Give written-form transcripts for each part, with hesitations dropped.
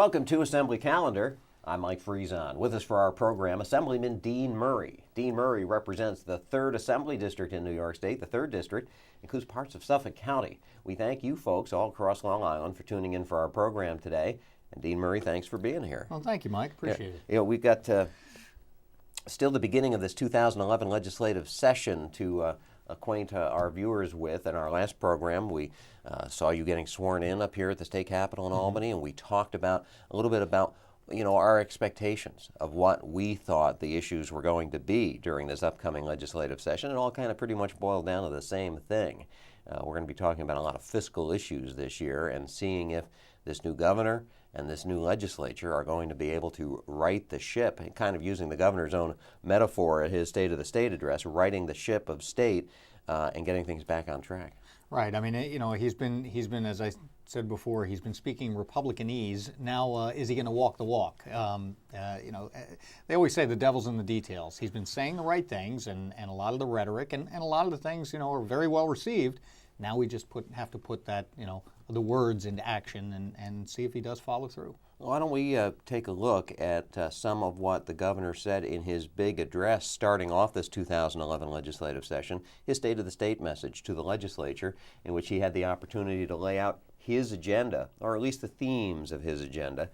Welcome to Assembly Calendar. I'm Mike Friesen. With us for our program, Assemblyman Dean Murray. Dean Murray represents the 3rd Assembly District in New York State. The 3rd District includes parts of Suffolk County. We thank you folks all across Long Island for tuning in for our program today. And Dean Murray, thanks for being here. Well, thank you, Mike. Appreciate it. You know, we've got still the beginning of this 2011 legislative session to acquaint our viewers with. In our last program, we saw you getting sworn in up here at the state capitol in Albany, and we talked about a little bit about our expectations of what we thought the issues were going to be during this upcoming legislative session. It all kind of pretty much boiled down to the same thing. We're going to be talking about a lot of fiscal issues this year and seeing if this new governor and this new legislature are going to be able to right the ship, and kind of using the governor's own metaphor at his State of the State address, righting the ship of state and getting things back on track. Right. I mean, he's been, as I said before, he's been speaking Republicanese. Now, is he going to walk the walk? They always say the devil's in the details. He's been saying the right things, and a lot of the rhetoric, and a lot of the things, are very well received. Now we just have to put that, the words into action and see if he does follow through. Why don't we take a look at some of what the governor said in his big address starting off this 2011 legislative session, his State of the State message to the legislature, in which he had the opportunity to lay out his agenda, or at least the themes of his agenda,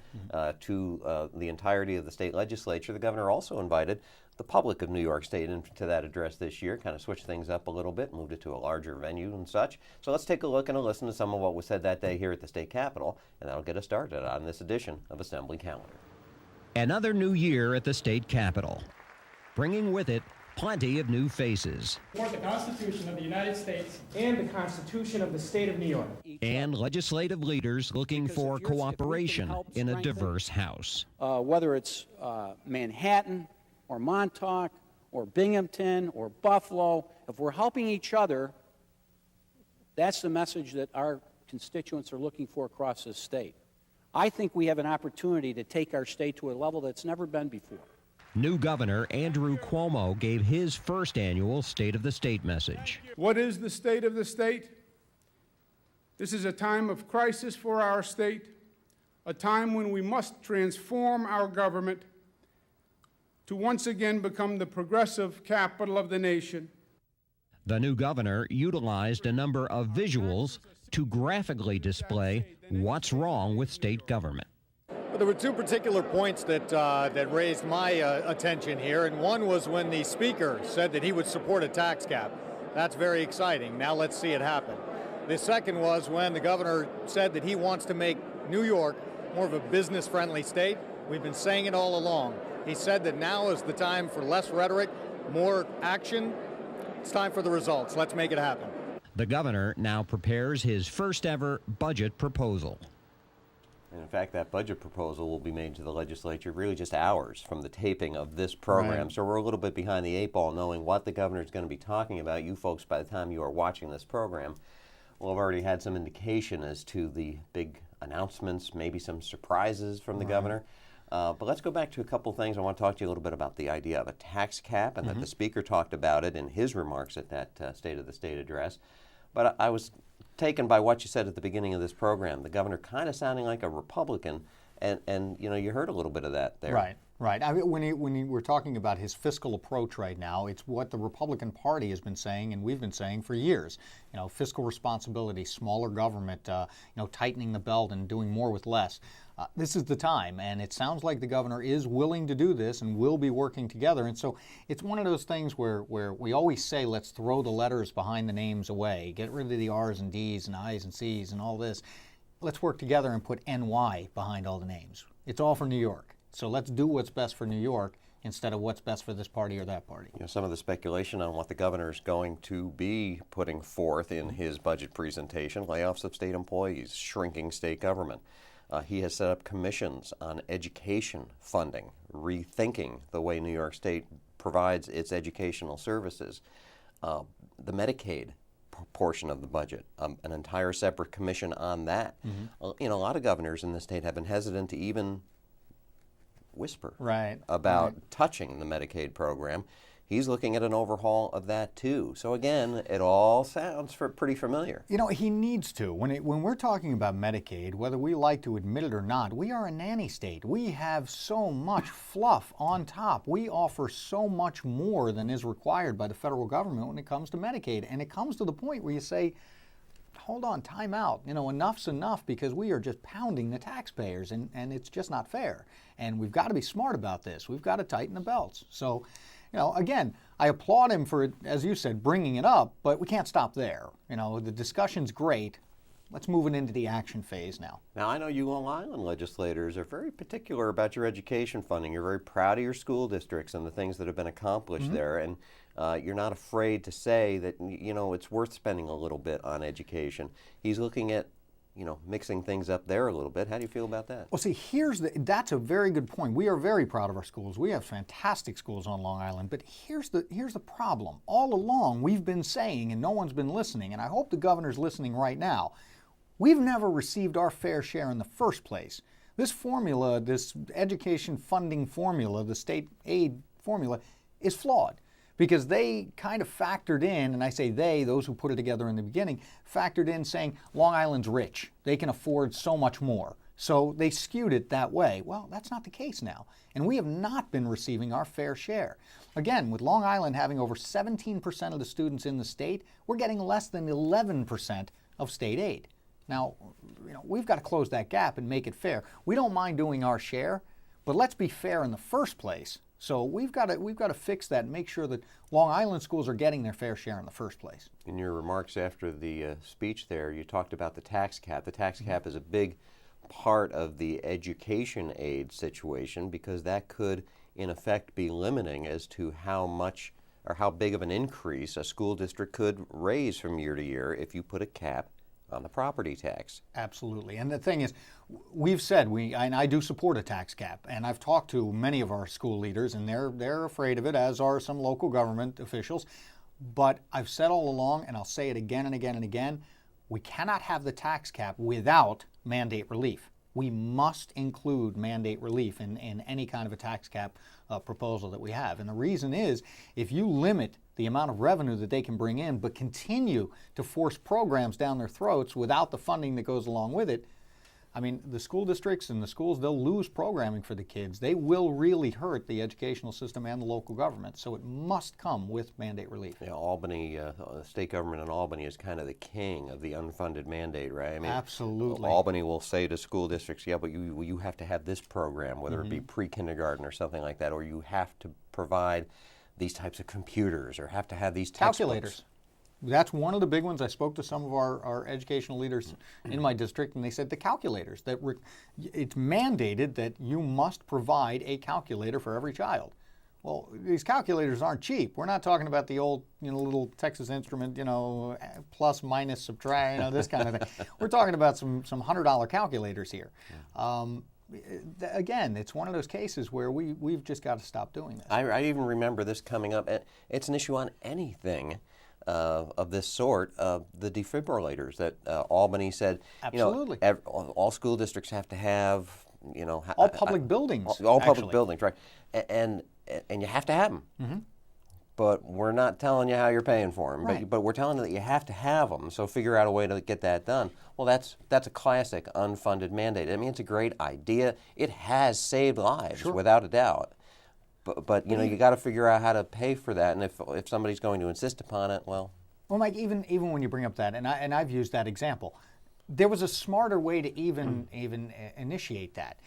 to the entirety of the state legislature. The governor also invited the public of New York State into that address this year, kind of switched things up a little bit, moved it to a larger venue and such. So let's take a look and a listen to some of what was said that day here at the state capitol, and that'll get us started on this edition of Assembly Calendar. Another new year at the state capitol, bringing with it plenty of new faces. For the Constitution of the United States and the Constitution of the State of New York. And legislative leaders looking for cooperation in a diverse House. Whether it's Manhattan or Montauk or Binghamton or Buffalo, if we're helping each other, that's the message that our constituents are looking for across this state. I think we have an opportunity to take our state to a level that's never been before. New Governor Andrew Cuomo gave his first annual State of the State message. What is the state of the state? This is a time of crisis for our state, a time when we must transform our government to once again become the progressive capital of the nation. The new governor utilized a number of visuals to graphically display what's wrong with state government. Well, there were two particular points that raised my attention here, and one was when the speaker said that he would support a tax cap. That's very exciting. Now let's see it happen. The second was when the governor said that he wants to make New York more of a business-friendly state. We've been saying it all along. He said that now is the time for less rhetoric, more action. It's time for the results. Let's make it happen. The governor now prepares his first ever budget proposal. And in fact, that budget proposal will be made to the legislature really just hours from the taping of this program. Right. So we're a little bit behind the 8 ball knowing what the governor is going to be talking about. You folks, by the time you are watching this program, will have already had some indication as to the big announcements, maybe some surprises from the governor. But let's go back to a couple things. I want to talk to you a little bit about the idea of a tax cap, and that the speaker talked about it in his remarks at that State of the State address. But I was taken by what you said at the beginning of this program, the governor kind of sounding like a Republican, and you heard a little bit of that there. Right. I mean, when we're talking about his fiscal approach right now, it's what the Republican Party has been saying, and we've been saying for years. Fiscal responsibility, smaller government, tightening the belt and doing more with less. This is the time, and it sounds like the governor is willing to do this and will be working together. And so it's one of those things where we always say, let's throw the letters behind the names away, get rid of the R's and D's and I's and C's and all this. Let's work together and put NY behind all the names. It's all for New York. So let's do what's best for New York instead of what's best for this party or that party. Some of the speculation on what the governor is going to be putting forth in his budget presentation, layoffs of state employees, shrinking state government. He has set up commissions on education funding, rethinking the way New York State provides its educational services. The Medicaid portion of the budget, an entire separate commission on that. A lot of governors in the state have been hesitant to even whisper about touching the Medicaid program. he's looking at an overhaul of that too. So again, it all sounds pretty familiar. You know, he needs to. When we're talking about Medicaid, whether we like to admit it or not, we are a nanny state. We have so much fluff on top. We offer so much more than is required by the federal government when it comes to Medicaid. And it comes to the point where you say, hold on, time out. You know, enough's enough, because we are just pounding the taxpayers, and it's just not fair. And we've got to be smart about this. We've got to tighten the belts. So, you know, again, I applaud him for, as you said, bringing it up, but we can't stop there. You know, the discussion's great. Let's move it into the action phase now. Now, I know you Long Island legislators are very particular about your education funding. You're very proud of your school districts and the things that have been accomplished there, and you're not afraid to say that, you know, it's worth spending a little bit on education. He's looking at, you know, mixing things up there a little bit. How do you feel about that? Well, see, that's a very good point. We are very proud of our schools. We have fantastic schools on Long Island, but here's the problem. All along, we've been saying, and no one's been listening, and I hope the governor's listening right now, we've never received our fair share in the first place. This formula, this education funding formula, the state aid formula, is flawed, because they kind of factored in, and I say they, those who put it together in the beginning, factored in saying Long Island's rich. They can afford so much more. So they skewed it that way. Well, that's not the case now. And we have not been receiving our fair share. Again, with Long Island having over 17% of the students in the state, we're getting less than 11% of state aid. Now, you know, we've got to close that gap and make it fair. We don't mind doing our share, but let's be fair in the first place. So we've got to fix that and make sure that Long Island schools are getting their fair share in the first place. In your remarks after the speech there, you talked about the tax cap. The tax cap is a big part of the education aid situation, because that could, in effect, be limiting as to how much or how big of an increase a school district could raise from year to year if you put a cap on the property tax. Absolutely. And the thing is, we've said, and I do support a tax cap, and I've talked to many of our school leaders, and they're afraid of it, as are some local government officials. But I've said all along, and I'll say it again and again and again, we cannot have the tax cap without mandate relief. We must include mandate relief in any kind of a tax cap proposal that we have. And the reason is, if you limit the amount of revenue that they can bring in, but continue to force programs down their throats without the funding that goes along with it, I mean, the school districts and the schools, they'll lose programming for the kids. They will really hurt the educational system and the local government. So it must come with mandate relief. Yeah, Albany, state government in Albany is kind of the king of the unfunded mandate, right? I mean, absolutely. Albany will say to school districts, yeah, but you have to have this program, whether it be pre-kindergarten or something like that, or you have to provide these types of computers, or have to have these textbooks. Calculators. That's one of the big ones. I spoke to some of our educational leaders in my district, and they said the calculators, that it's mandated that you must provide a calculator for every child. Well, these calculators aren't cheap. We're not talking about the old, little Texas Instrument, plus, minus, subtract, this kind of thing. We're talking about some $100 calculators here. Again, it's one of those cases where we've just got to stop doing this. I even remember this coming up. It's an issue on anything of this sort, the defibrillators that Albany said, absolutely, all school districts have to have, all public buildings, all public buildings, right? And you have to have them. Mm-hmm. But we're not telling you how you're paying for them. Right. But we're telling you that you have to have them. So figure out a way to get that done. Well, that's a classic unfunded mandate. I mean, it's a great idea. It has saved lives, sure, without a doubt. But you got to figure out how to pay for that, and if somebody's going to insist upon it, well, Mike, even when you bring up that, and I've used that example, there was a smarter way to even initiate that.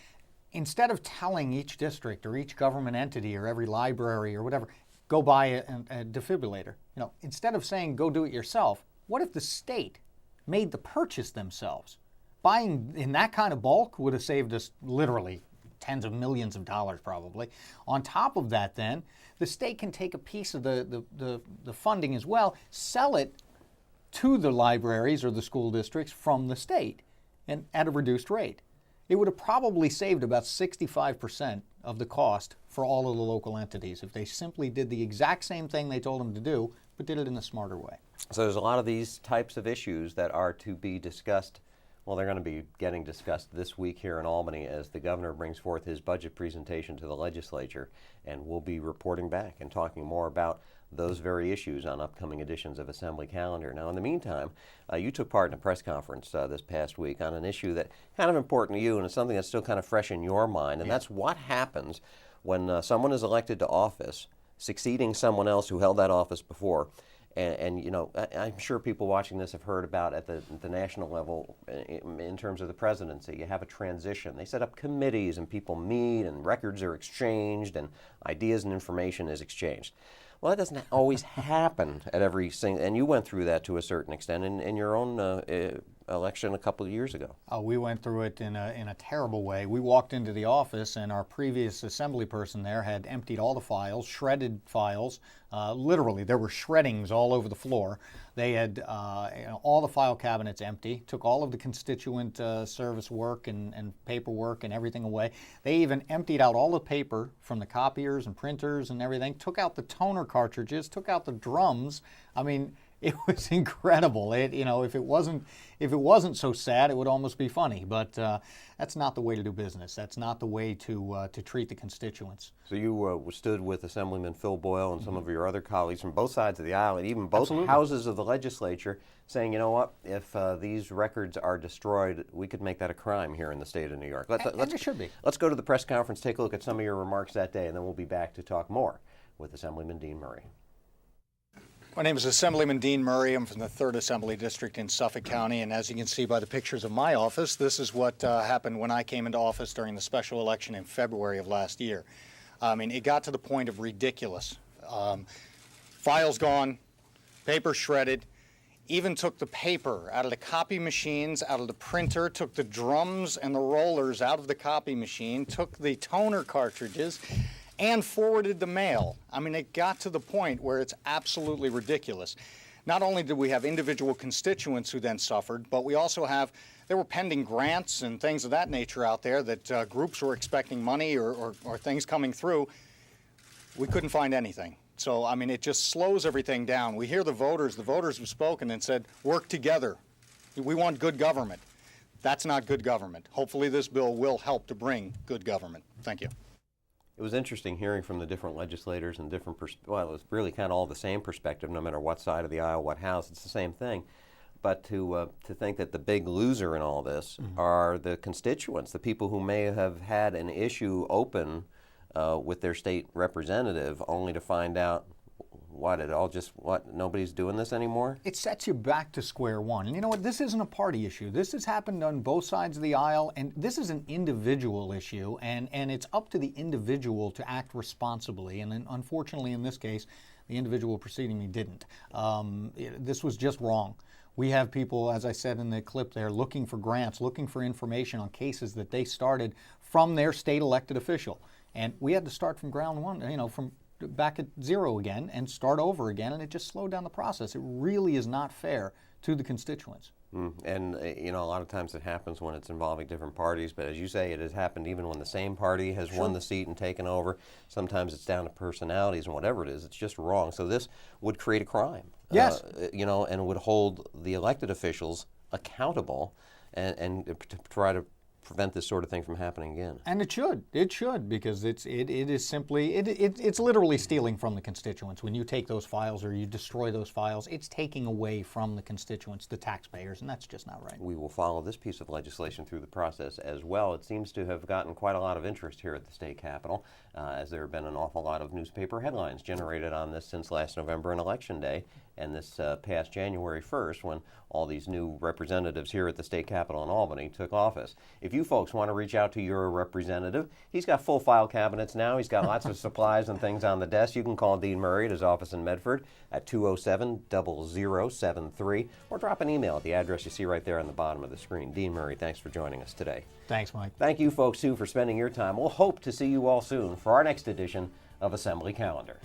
Instead of telling each district or each government entity or every library or whatever, go buy a defibrillator. Instead of saying go do it yourself, what if the state made the purchase themselves? Buying in that kind of bulk would have saved us literally tens of millions of dollars probably. On top of that, then, the state can take a piece of the funding as well, sell it to the libraries or the school districts from the state, and at a reduced rate. It would have probably saved about 65% of the cost for all of the local entities if they simply did the exact same thing they told them to do, but did it in a smarter way. So there's a lot of these types of issues that are to be discussed Well, they're going to be getting discussed this week here in Albany as the governor brings forth his budget presentation to the legislature, and we'll be reporting back and talking more about those very issues on upcoming editions of Assembly Calendar. Now, in the meantime, you took part in a press conference this past week on an issue that kind of important to you, and it's something that's still kind of fresh in your mind, and that's what happens when someone is elected to office, succeeding someone else who held that office before. And you know, I'm sure people watching this have heard about at the national level in terms of the presidency. You have a transition. They set up committees and people meet and records are exchanged and ideas and information is exchanged. Well, that doesn't always happen at every single, and you went through that to a certain extent in your own election a couple of years ago. We went through it in a terrible way. We walked into the office, and our previous assembly person there had emptied all the files, shredded files. Literally, there were shreddings all over the floor. They had all the file cabinets empty, took all of the constituent service work and paperwork and everything away. They even emptied out all the paper from the copiers and printers and everything, took out the toner cartridges, took out the drums. I mean, it was incredible. You know, if it wasn't so sad, it would almost be funny. But that's not the way to do business. That's not the way to treat the constituents. So you stood with Assemblyman Phil Boyle and some of your other colleagues from both sides of the aisle, and even both houses of the legislature, saying, you know what, if these records are destroyed, we could make that a crime here in the state of New York. And it should be. Let's go to the press conference, take a look at some of your remarks that day, and then we'll be back to talk more with Assemblyman Dean Murray. My name is Assemblyman Dean Murray. I'm from the 3rd Assembly District in Suffolk County, and as you can see by the pictures of my office, this is what happened when I came into office during the special election in February of last year. I mean, it got to the point of ridiculous. Files gone, paper shredded, even took the paper out of the copy machines, out of the printer, took the drums and the rollers out of the copy machine, took the toner cartridges, and forwarded the mail. I mean, it got to the point where it's absolutely ridiculous. Not only did we have individual constituents who then suffered, but we also there were pending grants and things of that nature out there that groups were expecting money or things coming through. We couldn't find anything. So, I mean, it just slows everything down. We hear the voters have spoken and said, work together. We want good government. That's not good government. Hopefully this bill will help to bring good government. Thank you. It was interesting hearing from the different legislators and different, well, it was really kind of all the same perspective, no matter what side of the aisle, what house, it's the same thing. But to think that the big loser in all this are the constituents, the people who may have had an issue open with their state representative, only to find out nobody's doing this anymore? It sets you back to square one. And you know what? This isn't a party issue. This has happened on both sides of the aisle, and this is an individual issue, and it's up to the individual to act responsibly. And unfortunately, in this case, the individual preceding me didn't. This was just wrong. We have people, as I said in the clip there, looking for grants, looking for information on cases that they started from their state elected official. And we had to start from ground one, from back at zero again and start over again, and it just slowed down the process. It really is not fair to the constituents. And a lot of times it happens when it's involving different parties, but as you say, it has happened even when the same party has won the seat and taken over. Sometimes it's down to personalities and whatever it is, it's just wrong. So this would create a crime. Yes. And would hold the elected officials accountable and to try to prevent this sort of thing from happening again. And it should, because it is simply, it's literally stealing from the constituents. When you take those files or you destroy those files, it's taking away from the constituents, the taxpayers, and that's just not right. We will follow this piece of legislation through the process as well. It seems to have gotten quite a lot of interest here at the state capitol, as there have been an awful lot of newspaper headlines generated on this since last November and Election Day, and this past January 1st when all these new representatives here at the state capitol in Albany took office. If you folks want to reach out to your representative, he's got full file cabinets now. He's got lots of supplies and things on the desk. You can call Dean Murray at his office in Medford at 207-0073 or drop an email at the address you see right there on the bottom of the screen. Dean Murray, thanks for joining us today. Thanks, Mike. Thank you folks, too, for spending your time. We'll hope to see you all soon for our next edition of Assembly Calendar.